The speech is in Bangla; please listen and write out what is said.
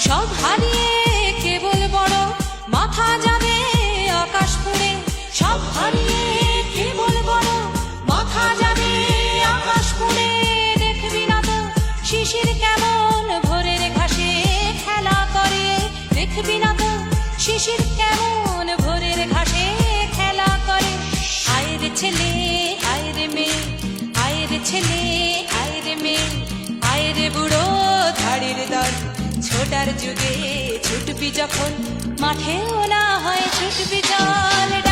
সব হারিয়ে কেবল বড় মাথা যাবে আকাশ পুড়ে। সব হারিয়ে কেবল বড় মাথা যাবে আকাশ পুড়ে। দেখবি না তো শিশির কেমন ভোরের ঘাসে খেলা করে। দেখবি না তো শিশির কেমন ভোরের ঘাসে খেলা করে। আয়ের ছেলে আয়ের মেয়ে, আয়ের ছেলে আয়ের মেয়ে, আয়ের বুড়ো ধাড়ির দল। ছোটার যুগে ছুটবি যখন মাঠেও না হয় ছুটবি চল।